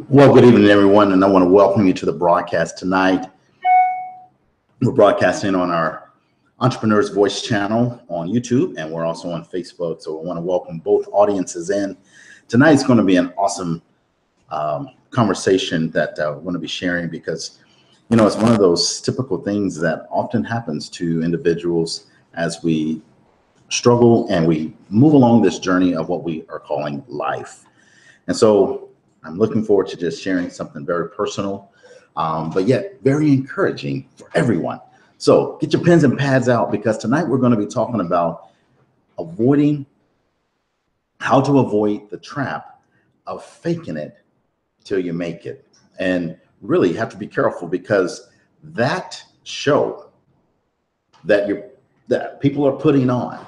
Well, good evening, everyone, and I want to welcome you to the broadcast tonight. We're broadcasting on our Entrepreneur's Voice channel on YouTube, and we're also on Facebook. So we want to welcome both audiences in. Tonight's going to be an awesome conversation that we're going to be sharing because, you know, it's one of those typical things that often happens to individuals as we struggle and we move along this journey of what we are calling life. And so I'm looking forward to just sharing something very personal, but yet very encouraging for everyone. So get your pens and pads out because tonight we're going to be talking about how to avoid the trap of faking it till you make it. And really you have to be careful because that show that people are putting on,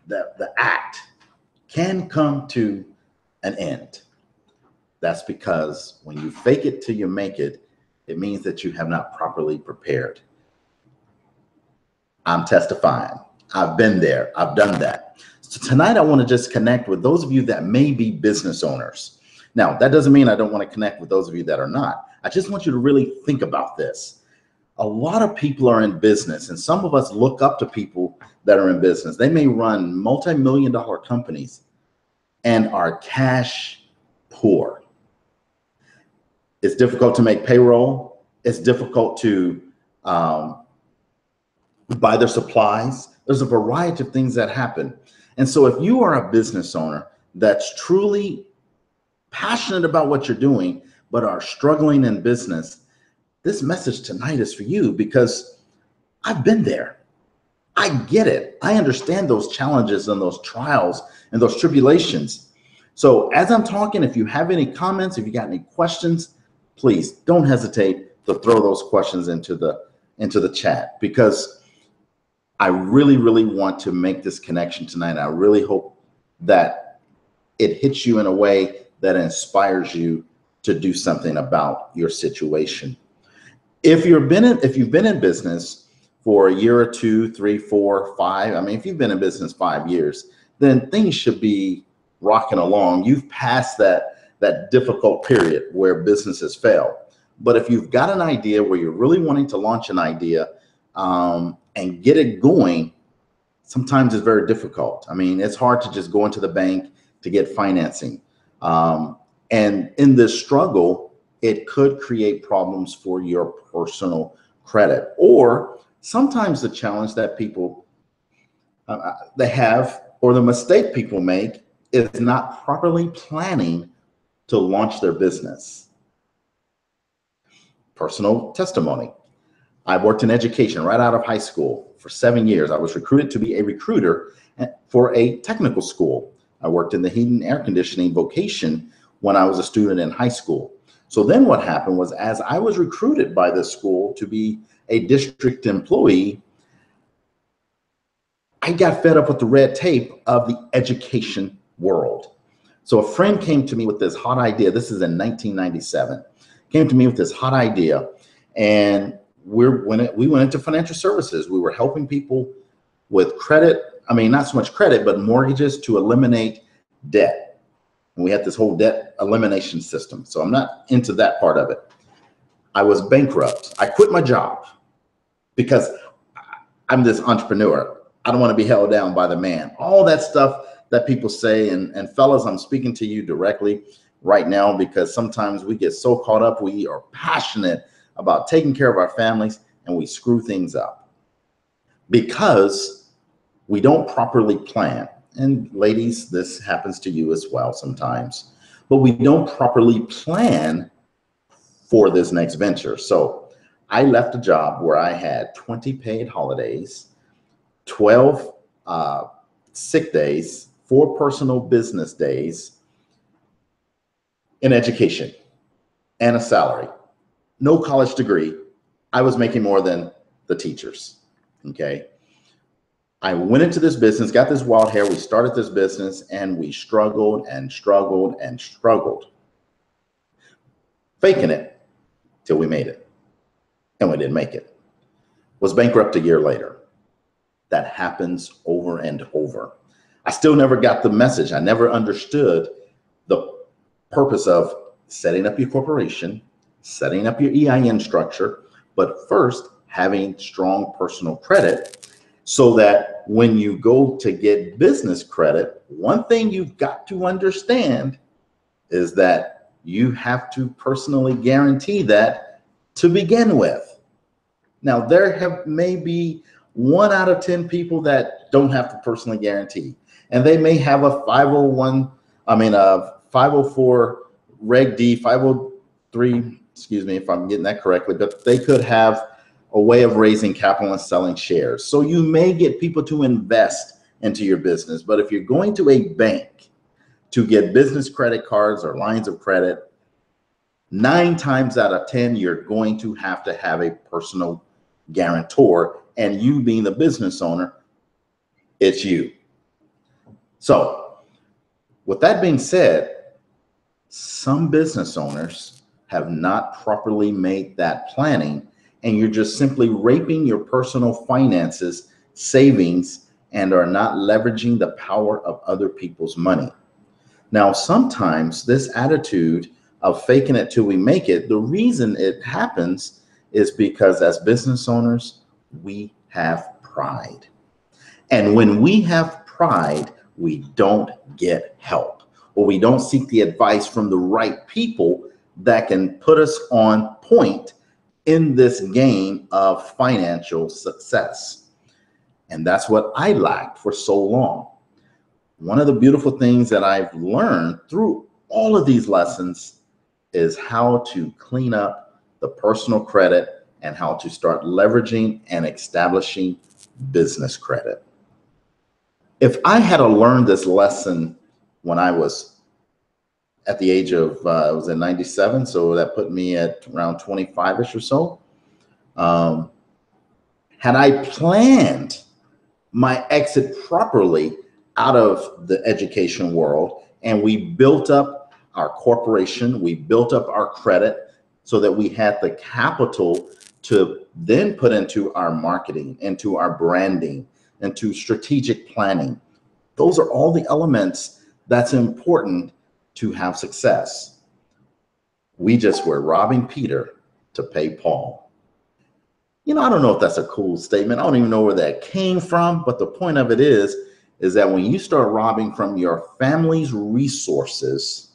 that the act can come to an end. That's because when you fake it till you make it, it means that you have not properly prepared. I'm testifying. I've been there. I've done that. So tonight I want to just connect with those of you that may be business owners. Now, that doesn't mean I don't want to connect with those of you that are not. I just want you to really think about this. A lot of people are in business, and some of us look up to people that are in business. They may run multi-million-dollar companies and are cash poor. It's difficult to make payroll. It's difficult to buy their supplies. There's a variety of things that happen. And so if you are a business owner that's truly passionate about what you're doing, but are struggling in business, this message tonight is for you because I've been there. I get it. I understand those challenges and those trials and those tribulations. So as I'm talking, if you have any comments, if you got any questions, please don't hesitate to throw those questions into the chat because I really, really want to make this connection tonight. I really hope that it hits you in a way that inspires you to do something about your situation. If you've been in business for a year or 2, 3, 4, 5, I mean, if you've been in business 5 years, then things should be rocking along. You've passed that difficult period where businesses fail. But if you've got an idea where you're really wanting to launch an idea and get it going, sometimes it's very difficult. I mean, it's hard to just go into the bank to get financing. And in this struggle, it could create problems for your personal credit. Or sometimes the challenge that people they have, or the mistake people make, is not properly planning to launch their business. Personal testimony. I worked in education right out of high school for 7 years. I was recruited to be a recruiter for a technical school. I worked in the heating and air conditioning vocation when I was a student in high school. So then what happened was, as I was recruited by this school to be a district employee, I got fed up with the red tape of the education world. So a friend came to me with this hot idea. This is in 1997. Came to me with this hot idea, and we went into financial services. We were helping people with credit. I mean, not so much credit, but mortgages to eliminate debt. And we had this whole debt elimination system. So I'm not into that part of it. I was bankrupt. I quit my job because I'm this entrepreneur. I don't want to be held down by the man. All that stuff that people say, and fellas, I'm speaking to you directly right now because sometimes we get so caught up. We are passionate about taking care of our families and we screw things up because we don't properly plan. And ladies, this happens to you as well sometimes, but we don't properly plan for this next venture. So I left a job where I had 20 paid holidays, 12 sick days, 4 personal business days, in education, and a salary. No college degree. I was making more than the teachers, okay? I went into this business, got this wild hair, we started this business, and we struggled and struggled and struggled. Faking it till we made it, and we didn't make it. Was bankrupt a year later. That happens over and over. I still never got the message. I never understood purpose of setting up your corporation, setting up your EIN structure, but first having strong personal credit so that when you go to get business credit, one thing you've got to understand is that you have to personally guarantee that to begin with. Now, there have maybe 1 out of 10 people that don't have to personally guarantee, and they may have a 504 Reg D, 503, excuse me if I'm getting that correctly, but they could have a way of raising capital and selling shares. So you may get people to invest into your business, but if you're going to a bank to get business credit cards or lines of credit, 9 times out of 10, you're going to have a personal guarantor, and you being the business owner, it's you. So with that being said, some business owners have not properly made that planning, and you're just simply raping your personal finances, savings, and are not leveraging the power of other people's money. Now, sometimes this attitude of faking it till we make it, the reason it happens is because as business owners, we have pride. And when we have pride, we don't get help, or we don't seek the advice from the right people that can put us on point in this game of financial success. And that's what I lacked for so long. One of the beautiful things that I've learned through all of these lessons is how to clean up the personal credit and how to start leveraging and establishing business credit. If I had learned this lesson when I was at the age of, I was in 97, so that put me at around 25-ish or so. Had I planned my exit properly out of the education world, and we built up our corporation, we built up our credit so that we had the capital to then put into our marketing, into our branding, into strategic planning. Those are all the elements that's important to have success. We just were robbing Peter to pay Paul. You know, I don't know if that's a cool statement. I don't even know where that came from, but the point of it is that when you start robbing from your family's resources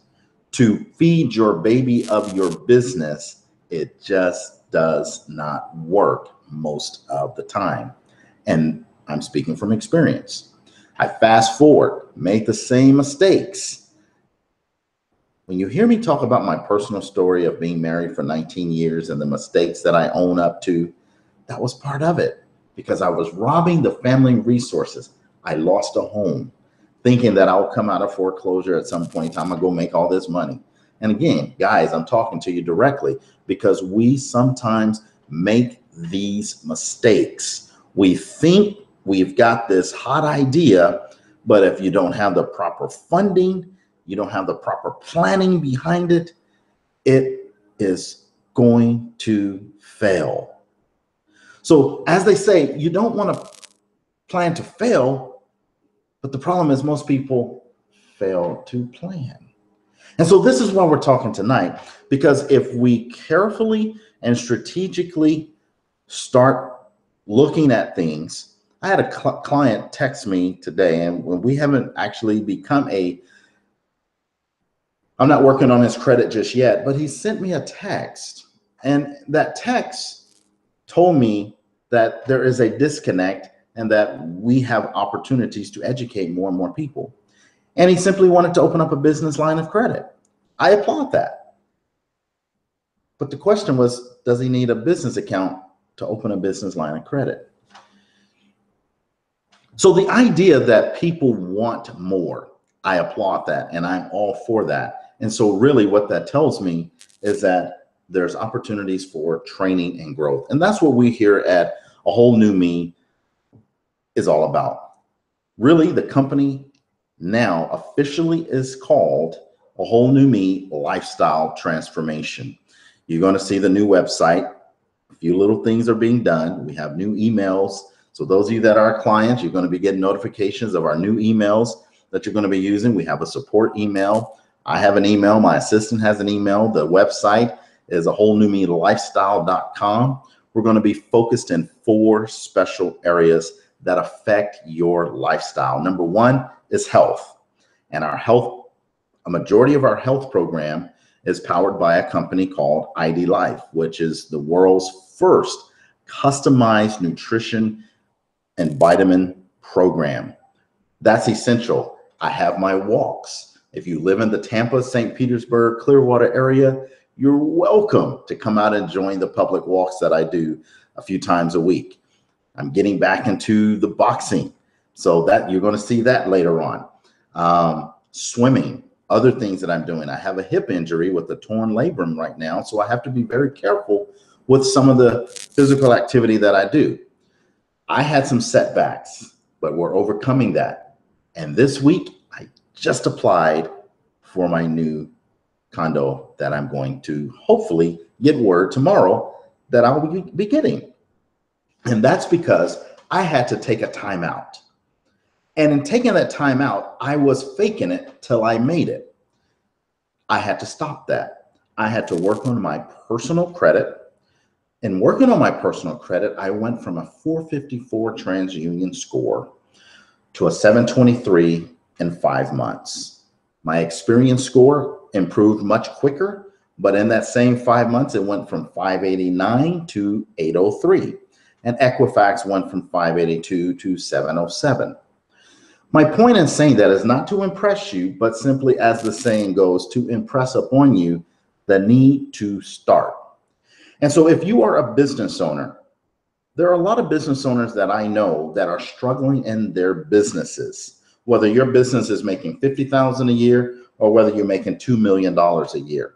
to feed your baby of your business, it just does not work most of the time. And I'm speaking from experience. I fast forward, made the same mistakes. When you hear me talk about my personal story of being married for 19 years and the mistakes that I own up to, that was part of it, because I was robbing the family resources. I lost a home thinking that I'll come out of foreclosure at some point in time and go make all this money. And again, guys, I'm talking to you directly because we sometimes make these mistakes. We think we've got this hot idea, but if you don't have the proper funding, you don't have the proper planning behind it, it is going to fail. So as they say, you don't want to plan to fail, but the problem is most people fail to plan. And so this is why we're talking tonight, because if we carefully and strategically start looking at things. I had a client text me today, and we haven't actually become I'm not working on his credit just yet, but he sent me a text, and that text told me that there is a disconnect and that we have opportunities to educate more and more people. And he simply wanted to open up a business line of credit. I applaud that. But the question was, does he need a business account to open a business line of credit? So the idea that people want more, I applaud that, and I'm all for that. And so really what that tells me is that there's opportunities for training and growth. And that's what we here at A Whole New Me is all about. Really, the company now officially is called A Whole New Me Lifestyle Transformation. You're going to see the new website. A few little things are being done. We have new emails. So those of you that are clients, you're going to be getting notifications of our new emails that you're going to be using. We have a support email. I have an email. My assistant has an email. The website is awholenewmelifestyle.com. We're going to be focused in 4 special areas that affect your lifestyle. Number 1 is health. And our health, a majority of our health program is powered by a company called ID Life, which is the world's first customized nutrition and vitamin program. That's essential. I have my walks. If you live in the Tampa, St. Petersburg, Clearwater area, you're welcome to come out and join the public walks that I do a few times a week. I'm getting back into the boxing, so that you're going to see that later on. Swimming, other things that I'm doing. I have a hip injury with a torn labrum right now, so I have to be very careful with some of the physical activity that I do. I had some setbacks, but we're overcoming that. And this week, I just applied for my new condo that I'm going to hopefully get word tomorrow that I'll be getting. And that's because I had to take a time out. And in taking that time out, I was faking it till I made it. I had to stop that. I had to work on my personal credit. And working on my personal credit, I went from a 454 TransUnion score to a 723 in 5 months. My experience score improved much quicker, but in that same 5 months, it went from 589 to 803. And Equifax went from 582 to 707. My point in saying that is not to impress you, but simply, as the saying goes, to impress upon you the need to start. And so if you are a business owner, there are a lot of business owners that I know that are struggling in their businesses, whether your business is making $50,000 a year or whether you're making $2 million a year.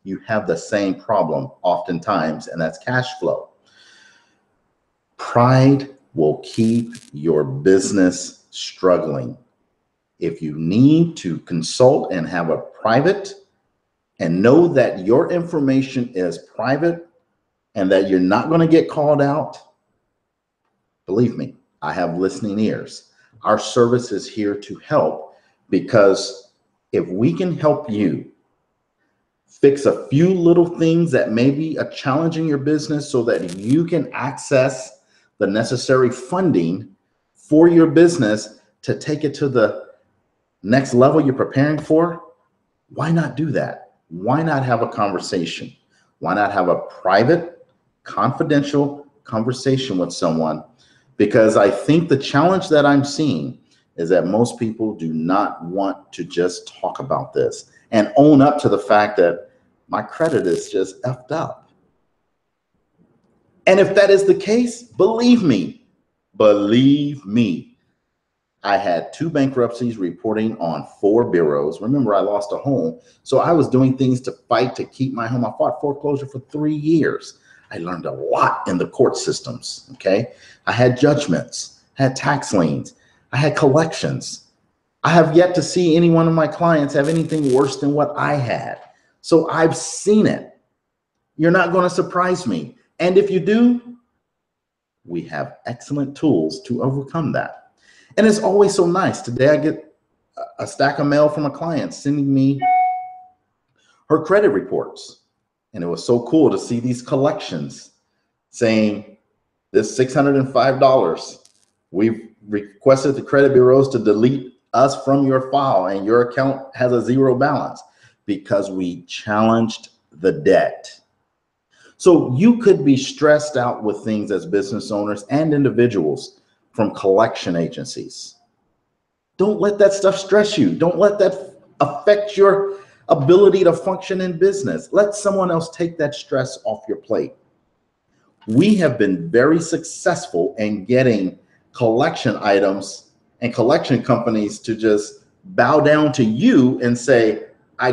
You have the same problem oftentimes, and that's cash flow. Pride will keep your business struggling. If you need to consult and have a private and know that your information is private and that you're not going to get called out, believe me, I have listening ears. Our service is here to help, because if we can help you fix a few little things that may be a challenge in your business so that you can access the necessary funding for your business to take it to the next level you're preparing for, why not do that? Why not have a conversation? Why not have a private, confidential conversation with someone? Because I think the challenge that I'm seeing is that most people do not want to just talk about this and own up to the fact that my credit is just effed up. And if that is the case, believe me, I had 2 bankruptcies reporting on 4 bureaus. Remember, I lost a home. So I was doing things to fight to keep my home. I fought foreclosure for 3 years. I learned a lot in the court systems, okay? I had judgments, had tax liens, I had collections. I have yet to see any one of my clients have anything worse than what I had. So I've seen it. You're not going to surprise me. And if you do, we have excellent tools to overcome that. And it's always so nice. Today I get a stack of mail from a client sending me her credit reports. And it was so cool to see these collections saying, this $605, we've requested the credit bureaus to delete us from your file and your account has a 0 balance because we challenged the debt. So you could be stressed out with things as business owners and individuals from collection agencies. Don't let that stuff stress you. Don't let that affect your ability to function in business. Let someone else take that stress off your plate. We have been very successful in getting collection items and collection companies to just bow down to you and say, I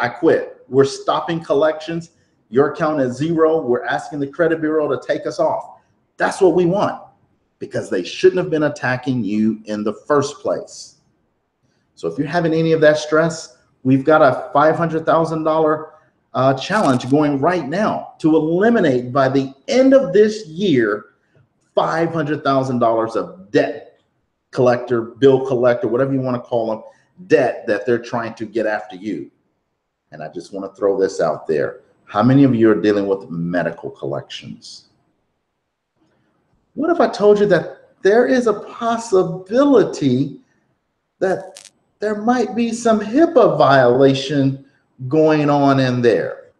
quit. We're stopping collections. Your account is 0. We're asking the credit bureau to take us off. That's what we want, because they shouldn't have been attacking you in the first place. So if you're having any of that stress, we've got a $500,000 challenge going right now to eliminate by the end of this year $500,000 of debt collector, bill collector, whatever you want to call them, debt that they're trying to get after you. And I just want to throw this out there. How many of you are dealing with medical collections? What if I told you that there is a possibility that there might be some HIPAA violation going on in there?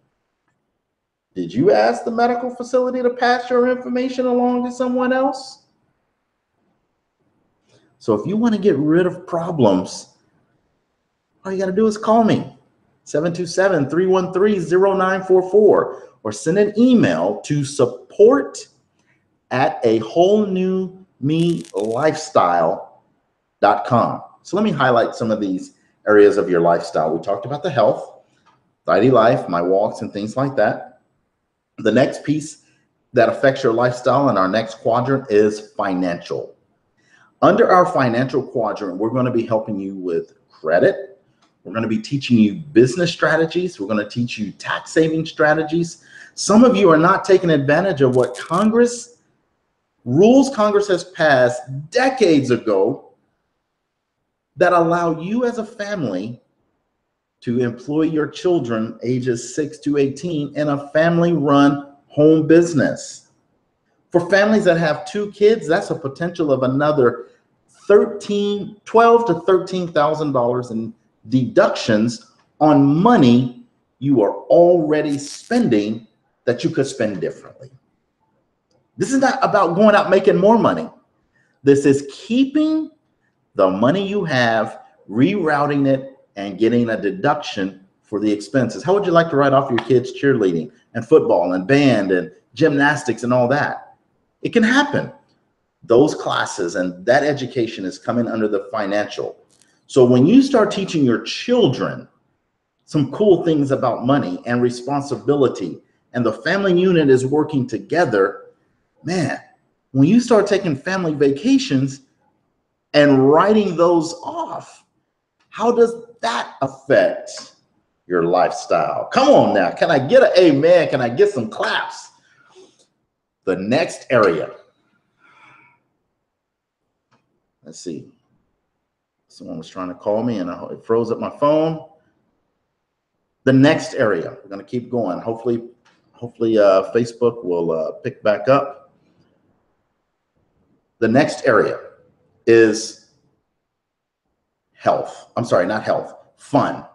Did you ask the medical facility to pass your information along to someone else? So if you want to get rid of problems, all you got to do is call me, 727-313-0944, or send an email to support@awholenewmelifestyle.com. So let me highlight some of these areas of your lifestyle. We talked about the health, tidy life, my walks, and things like that. The next piece that affects your lifestyle in our next quadrant is financial. Under our financial quadrant, we're going to be helping you with credit. We're going to be teaching you business strategies. We're going to teach you tax saving strategies. Some of you are not taking advantage of what rules Congress has passed decades ago that allow you as a family to employ your children ages 6 to 18 in a family-run home business. For families that have 2 kids, that's a potential of another $12,000 to $13,000 in deductions on money you are already spending that you could spend differently. This is not about going out making more money. This is keeping the money you have, rerouting it, and getting a deduction for the expenses. How would you like to write off your kids' cheerleading and football and band and gymnastics and all that? It can happen. Those classes and that education is coming under the financial. So when you start teaching your children some cool things about money and responsibility, and the family unit is working together, man, when you start taking family vacations and writing those off, how does that affect your lifestyle? Come on now. Can I get an amen? Can I get some claps? The next area. Let's see. Someone was trying to call me and it froze up my phone. The next area. We're going to keep going. Hopefully Facebook will pick back up. The next area is health. I'm sorry, not health, fun.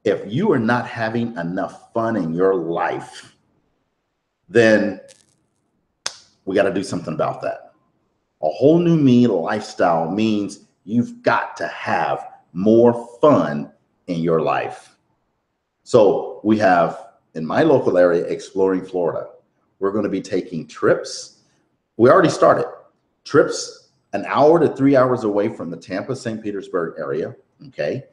If you are not having enough fun in your life, then we got to do something about that. A whole new me lifestyle means you've got to have more fun in your life. So we have, in my local area, Exploring Florida. We're going to be taking trips. We already started trips an hour to 3 hours away from the Tampa, St. Petersburg area. Okay.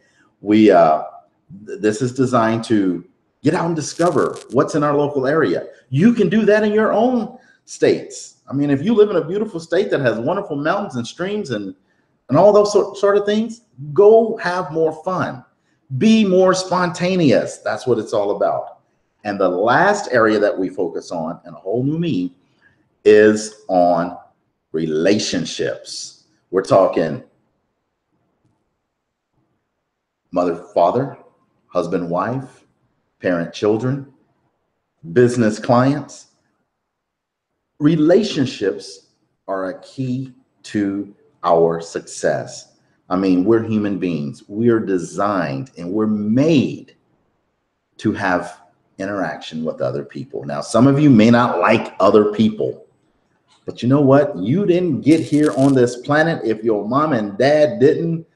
This is designed to get out and discover what's in our local area. You can do that in your own states. I mean, if you live in a beautiful state that has wonderful mountains and streams and all those sort of things, go have more fun. Be more spontaneous. That's what it's all about. And the last area that we focus on in A Whole New Me is on relationships. We're talking mother, father, husband, wife, parent, children, business clients. Relationships are a key to our success. I mean, we're human beings. We are designed and we're made to have interaction with other people. Now, some of you may not like other people, but you know what? You didn't get here on this planet if your mom and dad didn't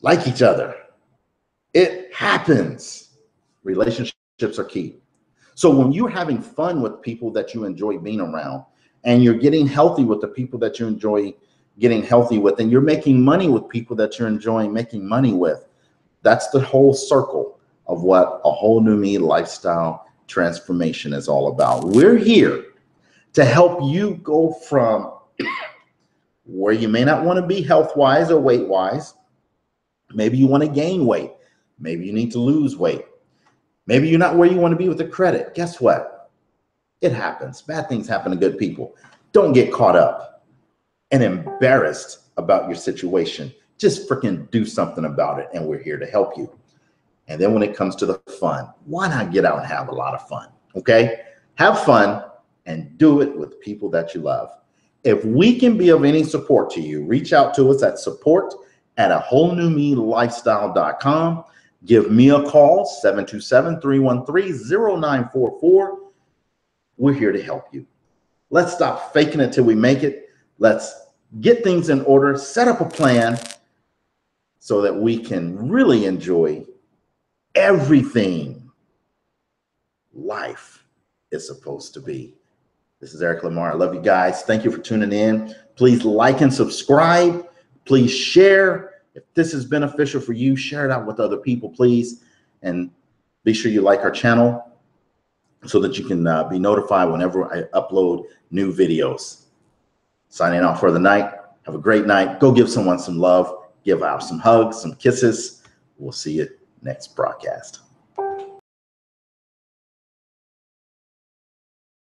like each other. It happens. Relationships are key. So when you're having fun with people that you enjoy being around, and you're getting healthy with the people that you enjoy getting healthy with, and you're making money with people that you're enjoying making money with, that's the whole circle of what A Whole New Me lifestyle transformation is all about. We're here to help you go from where you may not want to be health-wise or weight-wise. Maybe you want to gain weight. Maybe you need to lose weight. Maybe you're not where you want to be with the credit. Guess what? It happens. Bad things happen to good people. Don't get caught up and embarrassed about your situation. just freaking do something about it, and we're here to help you. And then when it comes to the fun, why not get out and have a lot of fun? Okay? Have fun and do it with people that you love. If we can be of any support to you, reach out to us at support@awholenewmelifestyle.com. Give me a call, 727-313-0944. We're here to help you. Let's stop faking it till we make it. Let's get things in order, set up a plan so that we can really enjoy everything life is supposed to be. This is Eric Lamar. I love you guys. Thank you for tuning in. Please like and subscribe. Please share. If this is beneficial for you, share it out with other people, please. And be sure you like our channel so that you can be notified whenever I upload new videos. Signing off for the night. Have a great night. Go give someone some love. Give out some hugs, some kisses. We'll see you next broadcast.